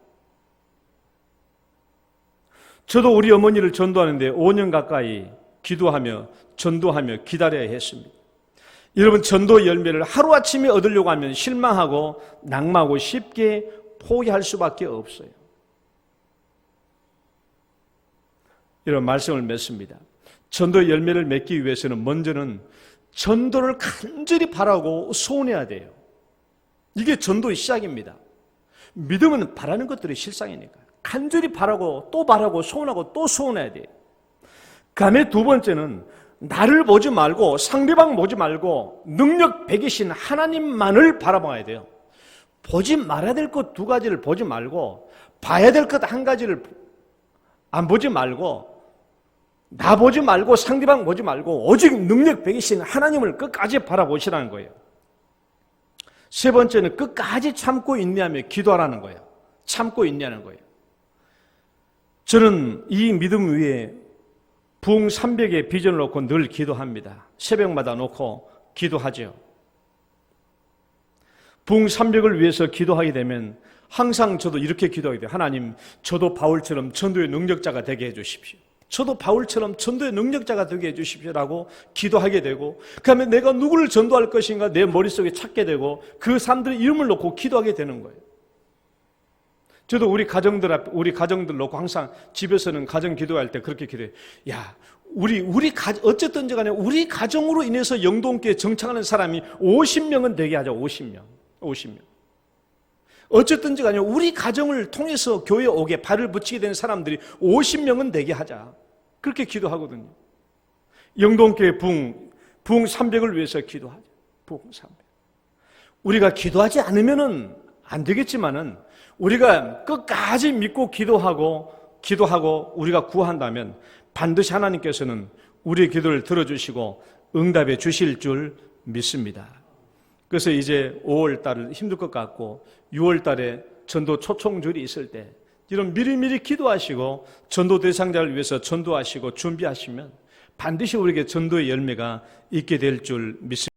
저도 우리 어머니를 전도하는데 5년 가까이 기도하며 전도하며 기다려야 했습니다. 여러분, 전도 열매를 하루아침에 얻으려고 하면 실망하고 낙마하고 쉽게 포기할 수밖에 없어요. 이런 말씀을 맺습니다. 전도 열매를 맺기 위해서는 먼저는 전도를 간절히 바라고 소원해야 돼요. 이게 전도의 시작입니다. 믿음은 바라는 것들이 실상이니까 간절히 바라고 또 바라고 소원하고 또 소원해야 돼요. 그다음에 두 번째는 나를 보지 말고 상대방 보지 말고 능력 백이신 하나님만을 바라봐야 돼요. 보지 말아야 될 것 두 가지를 보지 말고 봐야 될 것 한 가지를 안 보지 말고 나 보지 말고 상대방 보지 말고 오직 능력 백이신 하나님을 끝까지 바라보시라는 거예요. 세 번째는 끝까지 참고 인내하며 기도하라는 거예요. 참고 인내하는 거예요. 저는 이 믿음 위에 부흥 300의 비전을 놓고 늘 기도합니다. 새벽마다 놓고 기도하죠. 부흥 300을 위해서 기도하게 되면 항상 저도 이렇게 기도하게 돼요. 하나님, 저도 바울처럼 전도의 능력자가 되게 해주십시오. 저도 바울처럼 전도의 능력자가 되게 해주십시오라고 기도하게 되고, 그다음에 내가 누구를 전도할 것인가 내 머릿속에 찾게 되고 그 사람들의 이름을 놓고 기도하게 되는 거예요. 저도 우리 가정들 놓고 항상 집에서는 가정 기도할 때 그렇게 기도해요. 야, 어쨌든지 간에 우리 가정으로 인해서 영동교회에 정착하는 사람이 50명은 되게 하자. 50명. 어쨌든지 간에 우리 가정을 통해서 교회에 오게 발을 붙이게 된 사람들이 50명은 되게 하자. 그렇게 기도하거든요. 영동교회 부흥 300을 위해서 기도하자. 부흥 300. 우리가 기도하지 않으면은 안 되겠지만은 우리가 끝까지 믿고 기도하고 우리가 구한다면 반드시 하나님께서는 우리의 기도를 들어주시고 응답해 주실 줄 믿습니다. 그래서 이제 5월달은 힘들 것 같고 6월달에 전도 초청절이 있을 때 이런 미리미리 기도하시고 전도 대상자를 위해서 전도하시고 준비하시면 반드시 우리에게 전도의 열매가 있게 될 줄 믿습니다.